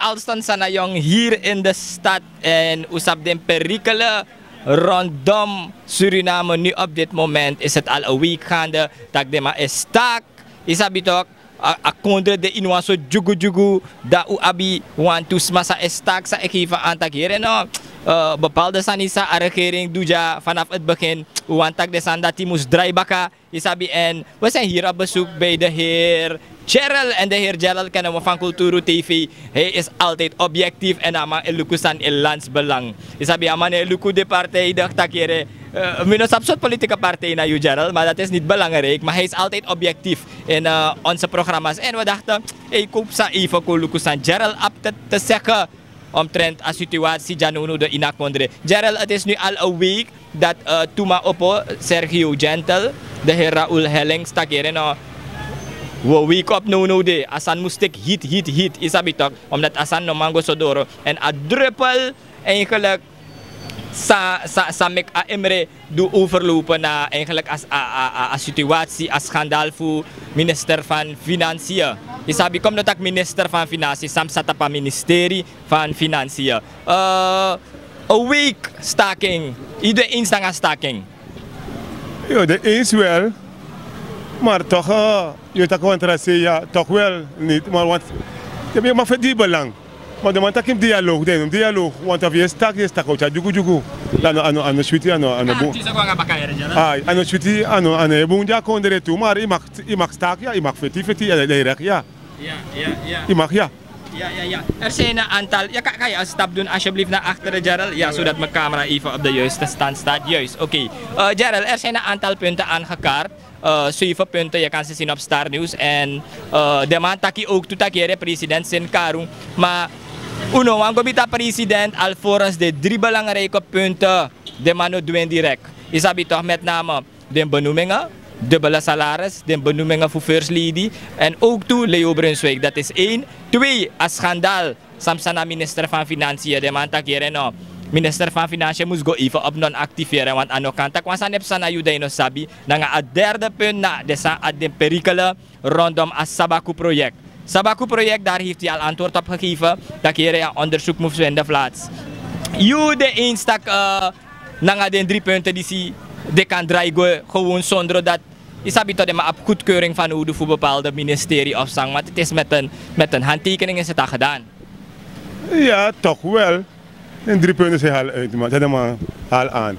alstan sana jong hier in de stad en usap den perikelen rondom Suriname nu op dit moment is het al een week gaande dat de maar is stak. Isabi toch a kondre de inwaso jugu jugu da u abi want to smasa estak sa ekiva antak hier no bepaalde sanisa a regering doja vanaf het begin wantak de sanda timus draaibaka isabi en we zijn hier op bezoek bij de heer Jerrel en de heer Jerrel kennen we van Culturu TV. Hij is altijd objectief en ama elukusan in landsbelang. Isabi ama eluku de partij dacht takere minus absurd politieke partij na Jerrel, maar dat is niet belangrijk. Maar hij is altijd objectief in onze programma's. En we dachten, ik koop sa even kulukusan Jerrel op te zeggen omtrent a situatie Janunu de inakondre. Jerrel, het is nu al een week dat Tuma Oppo, Sergio Gentle, de heer Raul Hellings takere no. We week op no de asan moest ik hit isabi toch omdat asan no mango sodoro en a druppel eigenlijk sa mek a emre do overlopen na eigenlijk a situatie as schandaal voor minister van Financiën. Isabi kom dat minister van Financiën sam sata pa ministerie van Financiën. A week staking. Iedereen eens dan staking. Ja, de eens wel. Maar toch, je tak contractie, ja, toch wel niet. Maar want, je mag voor die belang. Maar de man tak een dialoog, want als je stak uit, ja, jugu. Ano sweetie, ano boom. Ano sweetie, ano boom, ja, kon er toe. Maar je mag stak, ja, je mag feti, ja, recht, ja. Ja. Je mag, ja. Ja. Er zijn een aantal. Ja, kan je een stap doen alsjeblieft naar achteren, Jerrel? Ja, zodat mijn camera even op de juiste stand staat. Juist, oké. Jerrel, er zijn een aantal punten aangekaart. 7 punten, je kan ze zien op Star News. En de man taki ook toetakere president Sin Karung. Maar uno, ang gobita president alvorens de 3 belangrijke punten de man doen direct. Isabi toch met name de benoemingen, dubbele salaris, de benoemingen voor first lady en ook toe Leo Brunswijk. Dat is 1. 2, als schandaal, samsana minister van Financiën, de man takere no. Minister van Financiën moest go even op non-activeren, want ano kanta kung saan na juday no sabi na nga a derde punt na desa at den perikelen rondom as Sabaku project. Sabaku project, daar heeft hij al antwoord op gegeven. Dat hier ja, onderzoek moet vinden plaats. De instak na nga den 3 punten die si de kan draaien gewoon zonder dat isabi to de ma op goedkeuring van hoe de voor bepaalde ministerie opzang, maar het is met een handtekening is het al gedaan. Ja, toch wel. En 3 punten zijn al uit, maar dat is maar al aan.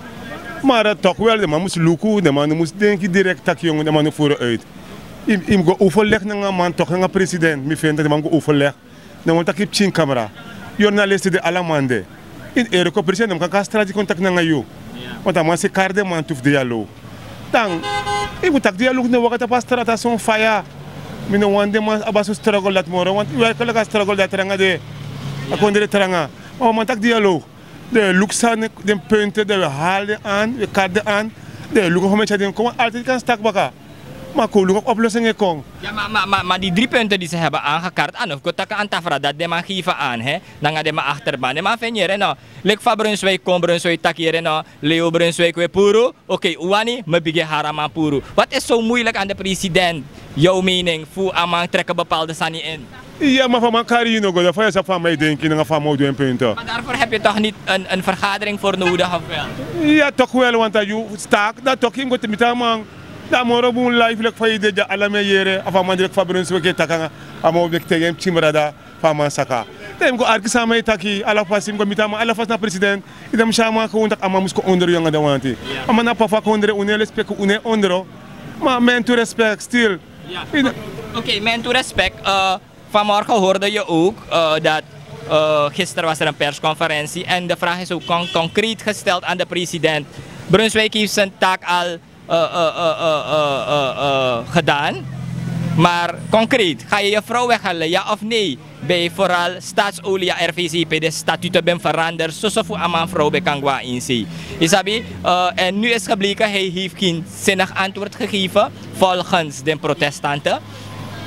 Maar toch wel, de man moest lukken, de man moest denken direct dat jongen, de man vooruit. Ik ga overleg met een man, toch een president, ik vind dat de man ga overleg. Dan moet ik op 10 camera. Journalisten de alle maanden. In Eriko president, dan kan ik strategie contact met jou. Want dan moet ik kaarden man toef dialoog. Dan, ik moet dat dialoog niet worden op de straat als een faja. Ik want de man abas struggle dat morgen, want werkelijk struggle dat er de. Ik kon er teranga. Maar man tak dialoog. De luxe de punten, de we halen aan, we kaarden aan. De luxe van mensen komen altijd kan stak bakken. Maar ik wil ook oplossingen komen. Ja, maar die 3 punten die ze hebben aangekaart, of ik tak aan tafra dat de man geven aan, hè, dan gaan de man achterban. De man vindt hier, no. Lek van Brunswijk, kom Brunswijk tak hier, no. Leo Brunswijk we puro. Oké, uwani, me bigge harama puro. Wat is zo moeilijk aan de president? Jouw mening, voor aan trekken bepaalde sani in? Ja, maar van mijn kari nog, dat is van mij denken en van mij doen punten. Maar daarvoor heb je toch niet een vergadering voor nodig, of wel? Ja, toch wel, want dat je staat, dat toch in met de man. Dat morgen boen live van je de allemaal jaren, of man direct van Brunswijk takanga, amo de tegen chimrada van man saka. Dan go arki samen taki, alla pasim go mitama, alla pas na president, idam shama ko untak ama musko onder jongen dan wanti. Ama na papa ko onder une respect une onder. Maar men to respect still. Ja. Oké, men to respect. Vanmorgen hoorde je ook dat gisteren was er een persconferentie en de vraag is ook concreet gesteld aan de president. Brunswijk heeft zijn taak al gedaan, maar concreet, ga je je vrouw weghalen, ja of nee? Bij vooral staatsolie RVCP de statuten ben veranderd, zoals voor een vrouw bij Kangwa in zee. Isabi, en nu is gebleken, hij heeft geen zinnig antwoord gegeven volgens de protestanten.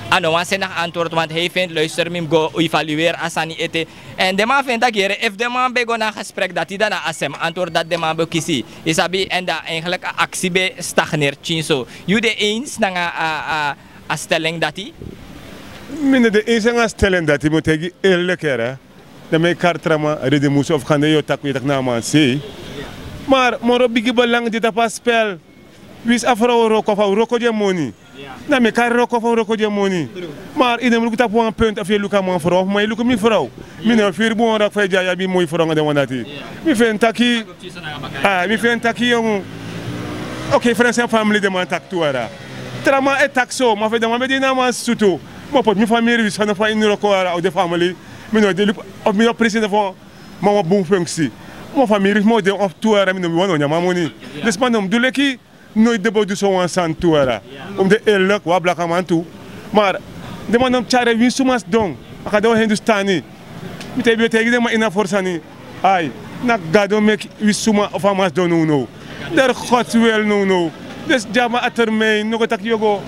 Ano was zinnig antwoord, want hij vindt, luister, mim go evalueer asani ete. En de man vindt dat hier, if de man bij go na gesprek dat hij dan asem antwoord dat de man bij kiesie. Isabi, en dat eigenlijk een actie bij stagneert, chinso. Jullie eens na een stelling dat hij? Meneer de eens een stelling dat hij moet zeggen eerlijk hè. dan mijn kartrama, reden moest of gaan je tak weer tak na man see. Maar moro bigi belang dit pas spel. Wis afro roko van roko je money. Na me kar roko van roko je money. Maar in hem lukt op een punt of je lukt aan man vrouw, maar je lukt mijn vrouw. Mine vier boon dat feit ja bi mooi vrouw de wandati. Mi fen taki. Mi fen taki jong. Oké, friends en family de man tak tuara. Trama et tak so, maar de man met die naam sutu. Maar pot mi familie wis van in roko ara de family. Mine de op mi president van mama boom functie. Mijn familie moet de of tuara mine wonen ja mamoni. Dus man doe leki nooit de bodu zo aan san tuara. Om de eerlijk wa blaka man toe. Maar de man om chare win sumas dong. Akado Hindustani. Mi te bete de man ina forsani. Ai, na gado mek wis suma of amas don no. Der God wel no. Dus jama atermei no tak yogo.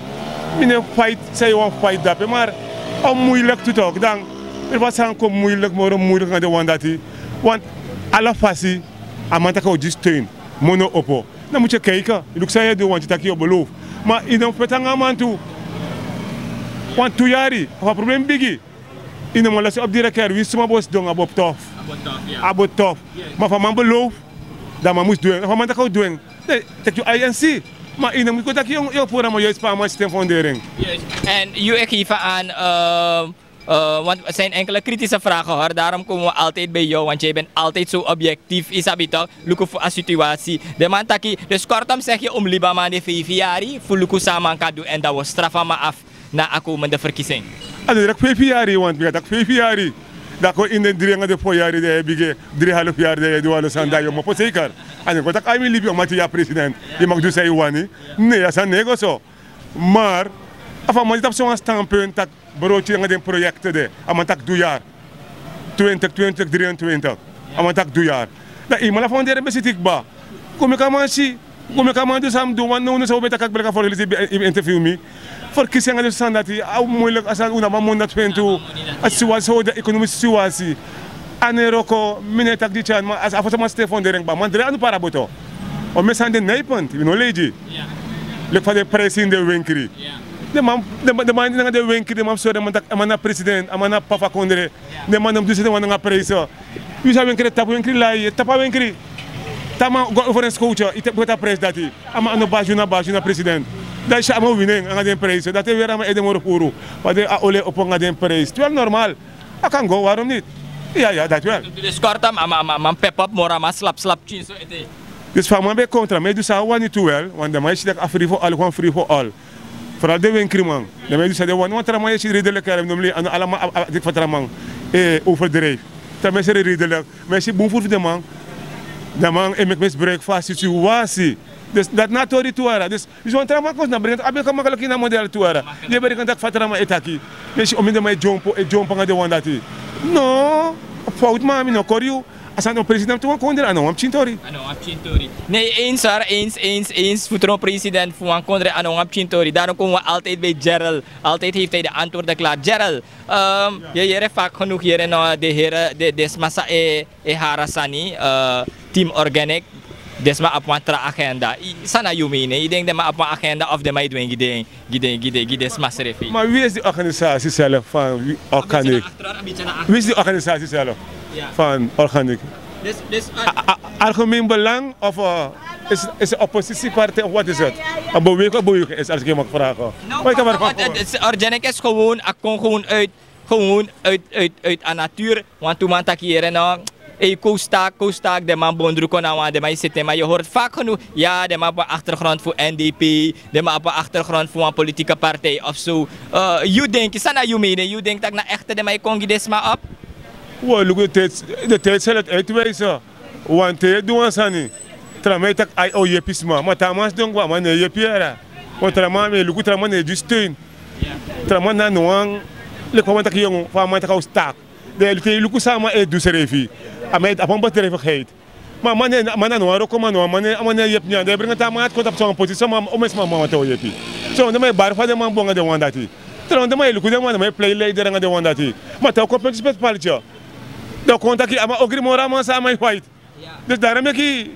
Mine fight say one fight dat. Maar om moeilijk te talk dan. Er was aan kom moeilijk maar moeilijk aan de wandati. Want alla fasi amanta ka oji steun mono opo. Dan moet je kijken. Ik zei je doen want je tak je beloof. Maar in een petanga man toe. Want toejari, wat probleem biggie. In een molas op die keer wist maar bos doen abop tof. Abop tof. Maar van man beloof dat man moest doen. Van man tak ook doen. Nee, tak je INC. Maar in een moet dat je voor een juist paar man stemfondering. En je geeft aan want het zijn enkele kritische vragen hoor, daarom komen we altijd bij jou, want jij bent altijd zo objectief, isabi toch, lukken voor een situatie. De man taki, dus kortom zeg je om Libaman de 5 jaar, voor lukken samen kan doen en dat we straffen maar af na de komende verkiezing. Dat is 5 jaar, want we dat 5 jaar. Dat we in de 3 jaar, de 3,5 jaar, de doen aan dat je maar voor zeker. En ik word ook aan Libië, omdat je president, je mag dus zeggen wani. Nee, dat is een nego zo. Maar, afan man, je hebt zo'n standpunt dat broodje aan de projecten de, aan tak 2 jaar, 2023, aan tak 2 jaar. Dat iemand van de bezit ik ba. Kom ik aan man zie, kom ik aan man dus aan doen, want nu zou beter kijken voor jullie interview me. Verkiezingen dus aan dat hij moeilijk als aan una man dat vindt hoe, als zo de economische situatie. Aan Roko, meneer tak dit jaar, maar als afval maar Stefan de ring ba, man drie aan de paraboto. Om mensen aan de nijpunt, we no leji. Lek van de prijs in de winkel. De man in de winkel, de man zo, de man na president, de man na papa kondre, de man om dus de man na prijs. Wie zou winkel tapu winkel lai, tapa winkel. Tama go over een schooltje, ik heb dat prijs dat hij, ama aan de baju na president. Dat is allemaal winning aan de prijs. Dat is weer aan de moro puro, maar de aole op aan de prijs. Het is wel normaal. Dat kan go, waarom niet? Ja, dat wel. Dus kortom, man pep up mora, man slap chin zo ete. Dus van mijn contra, maar dus aan niet toe wel, want de meisje dat free for all, gewoon free for all. Vooral de winkel man. De meisje dat want er maar is redelijk er, noem je aan allemaal dit vertraman overdreven. Dat mensen redelijk, mensen boem voor de man. De man en met misbruik vast situatie. Dus dat na tori tuara. Dus zo'n trauma kost na brengt abe kan makkelijk in een model tuara. Je bent dat vertraman etaki. Mensen om in de mij jump aan de wandati. No, fout maar no koriu. Als aan de president toe kon er aan een tori. Nee, eens hoor, eens. Voor de president voor een kondre aan een tori. Daarom komen we altijd bij Jerrel. Altijd heeft hij de antwoorden klaar. Jerrel, je hebt vaak genoeg hier en de heren, de desmasa harasani, team organic. Desma op een agenda. Sana jumine. Ik denk dat maar op een agenda of de mij doen desma serefi. Maar wie is de organisatie zelf van organic? Wie is de organisatie zelf van organic? Algemeen belang of is het oppositiepartij of wat is het? Een beweging is als ik mag vragen. Organic is gewoon, ik kom gewoon uit de natuur. Want toen man tak hier en koostak, de man bondruko na de man zitten. Maar je hoort vaak genoeg, ja, de man op de achtergrond voor NDP, de man op de achtergrond voor een politieke partij of zo. Je denkt, sana je mene, je denkt dat na echte de man kon desma op? Well, de tijd zal het uitwijzen. Want hij doet ons niet. Tramai tak ai o je pisma, maar tamas dong wa man je piera. Want tramai me lugu tramai ne justin. Tramai na noang le kwam tak jong van man tak au stak. De lugu sama du serefi. Amai apon bedrijvigheid. Maar man no ro kom no man je pnya de brengt tamat ko tap zo'n positie maar om eens maar te je pi. Zo de mai bar van de man bonga de wandati. Tramai de mai lugu de man mai play leader nga de wandati. Maar ta ko pet spet palcha. Da kontak ki ama ogri mora man sa mai white. Dus daarom ik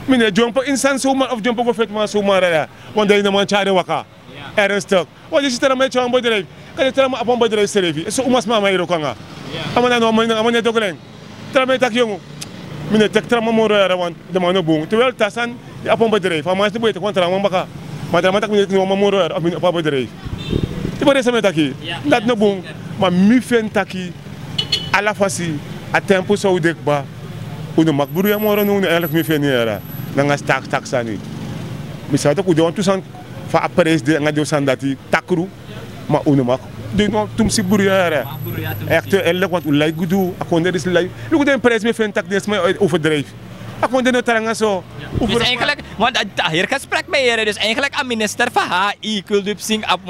meneer jump insan zomaar of jump op vet maar zomaar ja. Want dat is een man chare waka. Ernstig. Wat is er met jouw bedrijf? Kan je er maar op een bedrijf schrijven? Zo umas mama hier ook anga. Amana no amana dogleng. Trame tak jongen. Mine tek trama moro era wan de mano boom. Terwijl tasan op een bedrijf. Van mensen boeien te kwam trama baka. Maar trama tak mine no moro era op een bedrijf. Die bare sama taki. Dat no boom. Maar mi fen taki ala fasi a tempo so dekba. Uno mak buru ya moro no eigenlijk mi fen era. Nanga tak sani. Misal tak udah tu san fa apres de ngadio sandati takru. Ma uno mak de no tum si buru ya era. Actueel want ulai gudu akonde is lay. Lu de pres mi fen tak des my overdrijf. Akonde no taranga so. Dus eigenlijk, want hier gesprek met heren, dus eigenlijk een minister van HI, Culturu sing op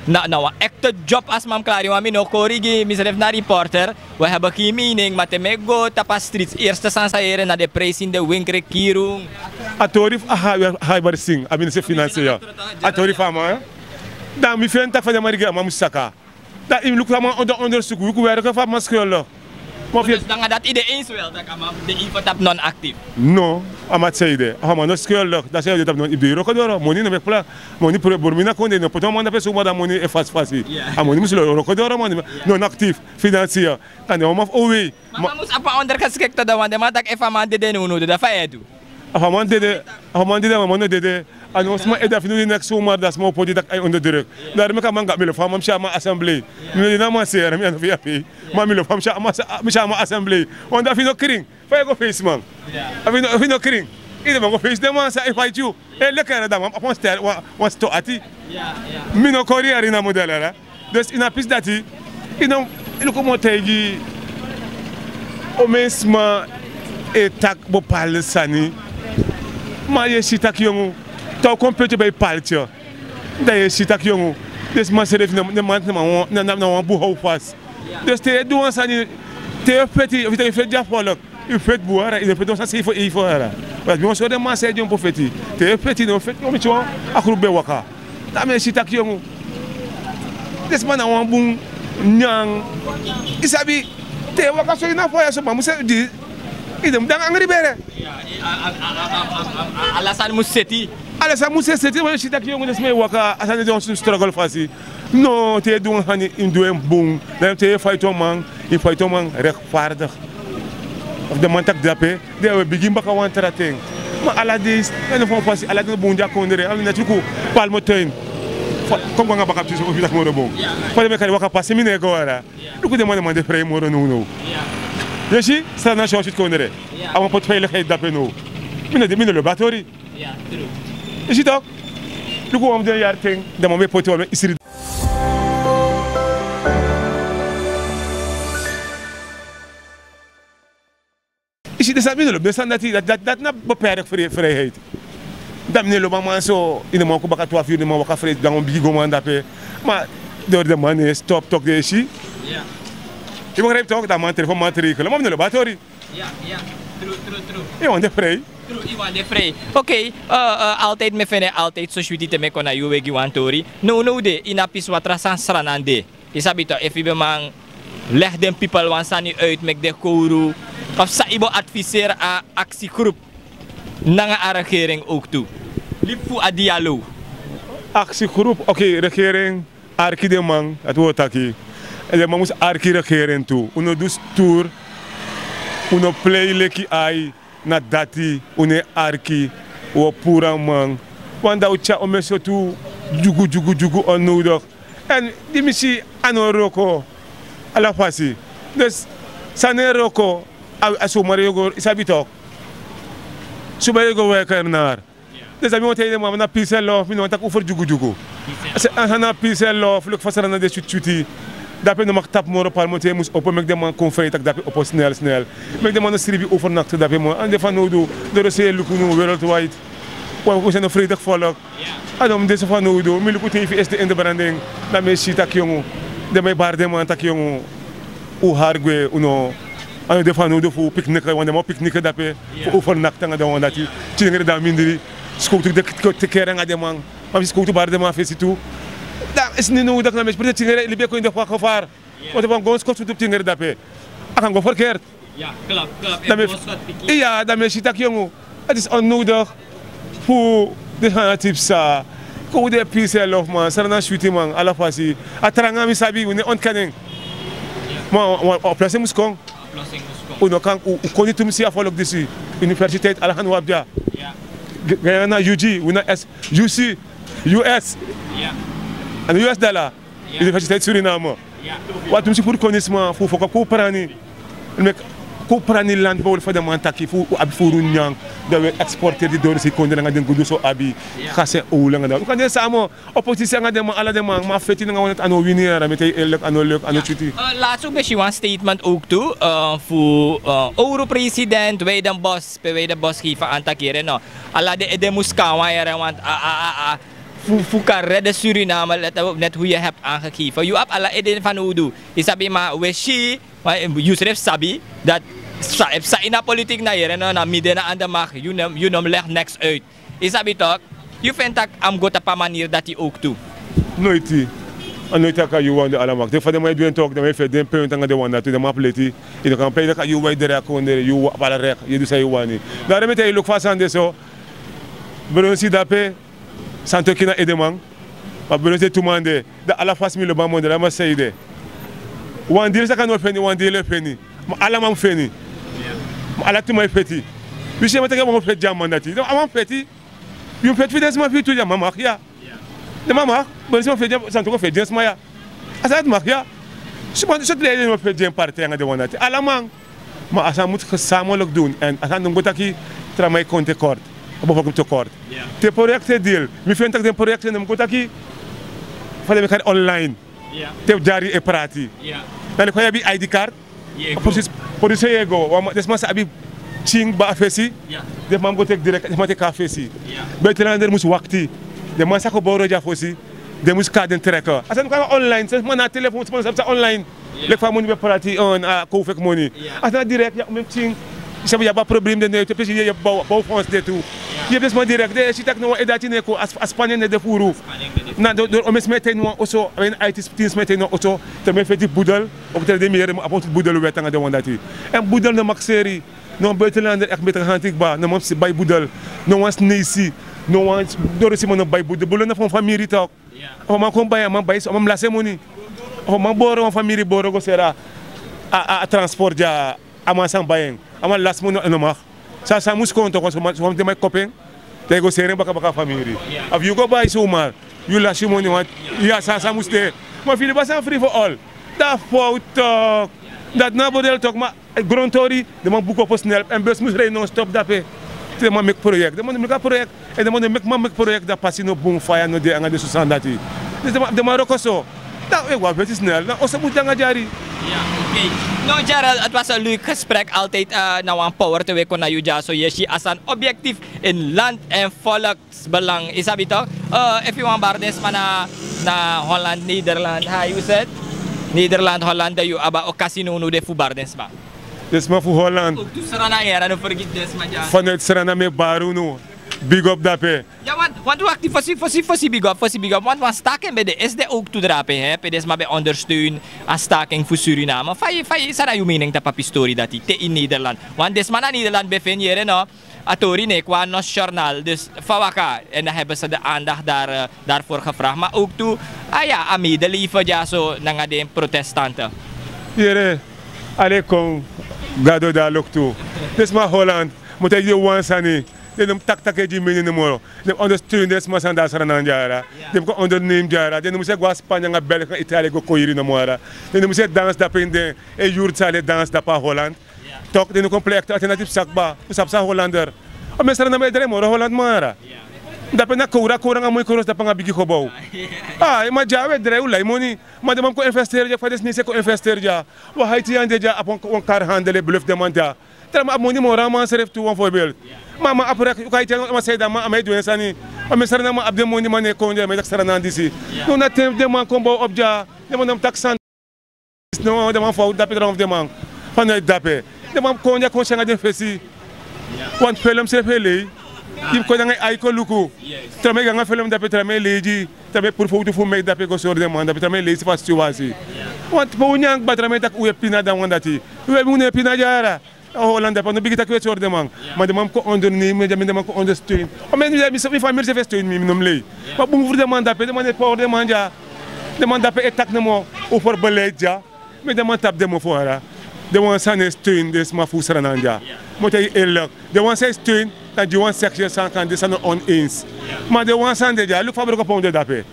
een echte job als mam klaar, want mi no korigi, mi schrijf naar reporter, we hebben geen mening, maar te me go tapa streets, eerste sansaieren naar de prijs in de winkel kirung. A tori ha bar sing, a minister financiën. A tori fama, dan mi fen tak van de mariga, ma musaka. Dat in lukla ma onderzoek, hoe werken van maskelo. Dus dan gaat dat idee eens wel, dat de info tap non-actief. No, amat zeide. Ama no skeulig, dat zei je dat non ibiro kodoro, moni no mekpla, moni pro bormina konde no poto manda peso mada moni e fasi. Amoni muslo rokodoro moni non actief financiën. Kan de om of owe. Maar mus apa ondergeschikte dat want de man dat even man de no da fa edu. Afamand de man de en ons maar edaf nu nek zomaar dat smo podi dat ai onder druk. Daar me kan man gamelo fam am chama assembly. Nu na ma ser me via pi. Ma milo fam chama assembly. On da fino kring. Fa go face man. Fino kring. Ide man go face de man sa fight you. E le cara da man apon ster was to ati. Mino kori ari na modela. Dus ina pis dati. Ino ko mo tegi o mesma e tak bo pal sani. Ma ye sitak yongu. Tau compete bij paltje. Dat je ziet dat jongen. Dus man zegt de man na een boer vast. Dus te doen als aan te feti of te fet japolok. Je fet boer, je fet ons even even era. Maar we ons de man zegt jongen profeti. Te feti no fet no mitjo a groep bij waka. Dat men ziet dat jongen. Dus man na een boer nyang. Isabi te waka so ina foya so man zegt di. Idem dan angri bere. Alasan museti. Ala sa musse seti ma shita ki ngi sme waka asane don struggle fasi no te doen hani in doen boom dan te fight man in fight man rechtvaardig of de man tak dape de we begin baka wan trating ma ala dis en fon fasi ala de boom ja kondere ala na tuku palmo tein kom nga baka tiso ko fitak mo do boom fa de me kali waka pasi mine go ara duku de man de frey mo no yeshi sa na shot kondere awon pot veiligheid dape no mine le batori ja true. Is het ook? Look what I'm doing your thing. The moment put on is it. Is het dat middel? Dus dat na beperkt vrijheid. Dat middel man zo in de man komt bakatwa vier de man wakker vrij dan een bigo man dape. Maar door de man is stop toch de issue. Ja. Je begrijpt toch dat man telefoon maatregelen. Maar middel batori. Ja. True. Je want de vrij. Iwan de vrij. Oké, altijd me vinden altijd zo sweetie te me kona juwe giwan tori. No de inapis watra san sranande. Isabito if je man leg den people wan sani uit met de kouru. Of sa ibo adviseer a actiegroep nanga a regering ook toe. Liep a dialoog. Actiegroep, oké, regering arki de man, het woord taki. En de man moest arki regering toe. Uno dus tour. Uno play leki ai. Na dati une arki o pura man wanda ucha o meso tu jugu onnodig en die missie ano roko ala fasi dus sane roko aso marego isabito subayego werker naar dus abi wote ma na peace love mi no tak over jugu ana peace love luk fasara na de chuti dape no maktap moro parmote mus opo mek de man confront tak dape opo snel mek de man sribi overnacht dape mo ande van nodo de rese lukunu wereld wide we zijn een vredig volk adom deze van nodo mi luku tv is de in de branding da me sita kyongo de me barde man tak kyongo u hargwe uno ande de van nodo fu picnic wande mo picnic dape fu overnacht nga da wandati chingere da mindiri skoutu de te keren ade man ma skoutu barde man fesitu. Dat is niet nodig dat mensen pretenderen in de bek in de gevaar. Want van gewoon schot op tingere dape. Gaan go verkeerd. Ja, klopt. Ja, dat mensen dat jongen. Het is onnodig voor de handtips. Ko de peace love man, sarana shooting man, ala fasi. Atranga mi sabi une ontkenning. Maar oplossing moest komen. Uno kan kon niet om zich volgen deze universiteit al gaan wabja. Ga naar UG, we naar UC, US. En US dollar. Universiteit Suriname. Wat doen ze voor konisme, voor koperani. Koperani landbouw voor de man taki, voor unyang, dat we exporteren die door de seconde en dan goed zo abi, gassen oelen en dat. We kunnen samen oppositie aan de man, alle de man, maar feiten gaan we het aan winnen, met die leuk, aan chuti. Laatst ook misschien een statement ook toe, voor Euro-president, wij de bos geven aan takeren, no. Alla de muskawa want voor de Suriname, net hoe je hebt aangegeven. Je hebt alle idee van hoe doen. Je sabi maar we zie, Yusuf sabi dat in de politiek na hier na midden aan de macht, je nam legt niks uit. Je sabi toch? Je vindt dat am goed op een manier dat hij ook doet. Nooit. En nooit kan je wanden allemaal. De vader mij doen toch, dan heeft de punt aan de wanda toe de map leti. Je kan play dat je wij direct onder je op alle recht. Je doet zij wani. Daarom met hij look vast aan deze. Bron si dape. Santo kina edemang. Maar bron se tumande. De alla fas mi le bamon de la ma seide. Wan dir sa kan ofeni, wan dir le feni. Maar allemaal feni. Maar alla tu mai feti. Dus je moet zeggen maar fet jam mandati. Dan am feti. Je fet fides ma fitu ja mama ja. De mama, bron se fet santo ko fet jens ma ja. Asat ma ja. Je moet zo leden ma fet jam parte aan de wandati. Allemaal. Maar as moet gezamenlijk doen en as dan moet ik tramai konte kort. Bijvoorbeeld tekort. De projecten deel. We vinden dat de projecten hem goed aki. Van de kan online. Te jari e prati. Dan kan je bij ID card. Precies je go. Dus maar sabi ching ba afesi. De man go tek direct. De man tek afesi. Buitenlander moest wakti. De man sako boro ja fosi. De moest kaarten trekken. Als je kan online, zeg maar na telefoon, ze online. Lek van money be prati on koofek money. Als je direct ja met ching. Je hebt een probleem de neus, je hebt bouwfonds dit toe. Je hebt dus maar direct, je ziet ook nog dat je neko als Spanje de voeren. Na door om eens meteen nog osso, een IT-teams meteen nog osso, terwijl je die boedel, ook terwijl je meer op het boedel weet aan de wand dat hij. En boedel de maxerie, nog buitenlander echt met een handikba, nog maar bij boedel, nog eens neesie, nog eens door is iemand bij boedel, boedel van familie toch. Of man komt bij, man bij, man blase money. Of man boren van familie boren go sera, a transport ja, amasan bayeng. Ama last month no mag. Sa moest konto ko so de my koping. They go sering baka family. If you go buy so mal, you last money want. Ja sa moest de. Maar fili basa free for all. Dat fout dat nobody talk maar grand tori, de man boek op snel en bus moest rijden non stop dape. De man make project. De man make project en de man make project dat passie no boom fire no de anga de susandati. Dus de man roko so. Dat ik wat beetje snel. Dan os moet dan jari. Ja, oké. Nou Jerrel, het was een leuk gesprek. Altijd nou aan power te weken naar Juja. So je als een objectief in land- en volksbelang. Is dat toch? If you want bardes na Holland, Nederland. How you said? Nederland, Holland, dat je aba ook casino nu de voetbardens ma. Dus maar voor Holland. Ook tu Suriname era no vergis des ma ja. Vanuit Suriname baru nu. Big up dape. Ja, want actief fosi big up. Want staking bij de is de ook toedrapen, hè? Pedes maar bij ondersteun aan staking voor Suriname. Fai sana je mening dat papi story dat die te in Nederland. Want des man aan Nederland bevind je no. A tori ne qua nos journal. Dus fawaka en dan hebben ze de aandacht daarvoor gevraagd. Maar ook toe, a medeleven ja zo naar de protestanten. Jere, alle kom gado daar lok toe. Des maar Holland. Moet ik je wansani. Dem tak die mini numero. Dem ondersteun des mas aan daar aan jara. Dem ko onderneem jara. Dem moet se gwa Spanje nga België Italië go koiri no mora. Dem moet se dans dat in de e jour sale dans dat pa Holland. Tok dem compleet alternatief sakba. Sapsa Hollander. O mesra na me moro Holland mara. Dat na koura nga mooi koros dat pa nga bigi ko bau. Ma jawe dre ulai moni. Ma dem ko investeer ja fades ni se ko investeer ja. Wa haiti ande ja apon kar handele bluff demanda. Trama moni mora man seref tu een voorbeeld. Mama après eu caí tendo uma saída a meio doença ni a mensagem na abde moni mané konde me taxara na disi não na tempo de man combo obja de man taxan não de man fault da pedrão de man fana dape de man konde com changa de fesi quando film se fele e ko nga ai ko luku também nga film da petra me leji também por foto fu me da pe ko sor de man da petra me leji faz tuasi quando po nyang batrame tak u pina da wandati u e pina jara Hollanda para não bigita que eu te ordem mas de man ko ondernemen de man ko ondersteun o men mi família se vestuin mi nom lei maar bum voor de man da pe de man het power de man ja de man da pe etak no mo o for beleid ja met de man tap de me voor. De man zijn steun, dus maar voor Suriname. Moet je eerlijk. De man zijn steun, dat je want section zijn kan, dus zijn oneens. Maar de man zijn de ja, look fabriek op onder dat pe.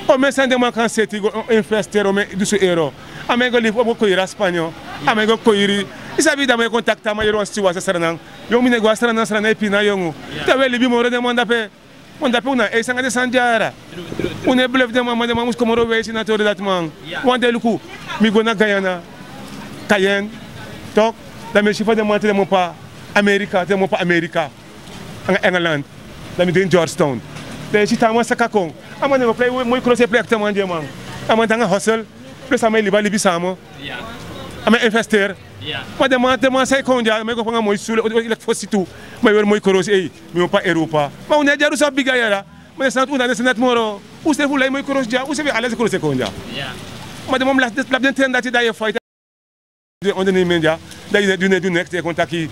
O mensen de man kan zetten, investeren, om dus euro. Amen go live op koira Spanje. Amen go koiri. Isabi dat me contacta maar je want stuwa Suriname. Jong mine go Suriname pina jongo. Dat wel libi more de man dat pe. Want dat pe una e sanga de sanjara. Une bluff de man mus komoro wees na tori dat man. Want de luku mi go na Guyana. Cayenne, toch? Dat me chifa de man te mo pa Amerika, te mo pa Amerika. En Engeland. Dat me in Georgetown. De chita man sakakong. Ama ne play mooi cross play te man de man. Ama tanga hustle. Plus ama libi samo. Ja. Ama investeer. Ja. Maar de man sai konja, me go panga mooi sule, ik fositu. Maar weer mooi cross mi mo pa Europa. Maar une jaru sa biga yara. Maar sanat una de sanat moro. Uste fulai mooi cross ja, uste alles cross konja. Ja. Maar de man las des plap den trend dat je fight de onderneming ja, dat je doet next je contact je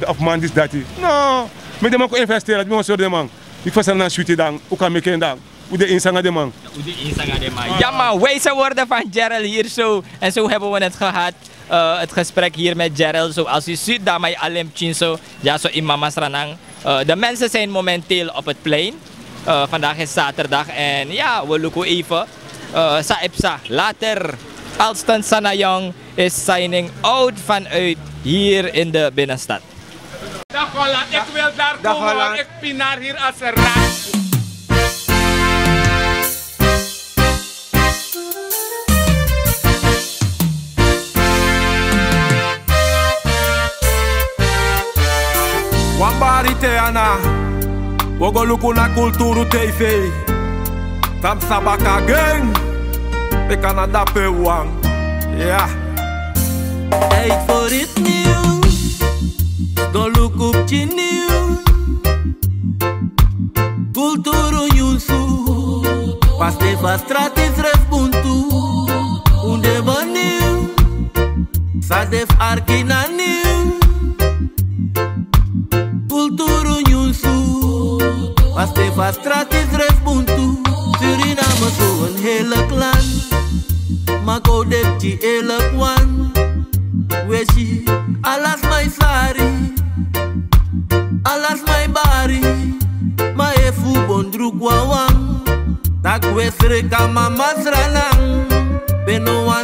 of man dit dat no, met de man ko investeren, dat soort de man. Ik was dan shoot dan, ook kan meken dan. Hoe de insanga de man. Hoe de insanga de man. Ja man, wijze woorden van Jerrel hier zo. En zo hebben we het gehad. Het gesprek hier met Jerrel. Zoals u ziet, daar mij alem chinso. Ja, zo in Mama Sranang. De mensen zijn momenteel op het plein. Vandaag is zaterdag en ja, we loeken even. Sa epsa, later. Alston Sanayong is signing out vanuit hier in de binnenstad. Dag Holland, ik wil daar komen, want ik pinaar hier als een raad. Wambari Teana, we go look na Culturu TV. Tam sabaka gang. We Canada pe wang, ja. Tijd voor het nieuws, go look op je nieuws. Culturu nieuws, pas de straat is refbuntu. Unde banieuw, sa def arkina nieuw. Culturu nieuws, pas de straat is refbuntu. Suriname zo'n hele clan. Maar go dep die elk one. We zie alas my sari, alas my bari. Ma efu bondru kwawang. Tak we sreka mama sranang. Beno wan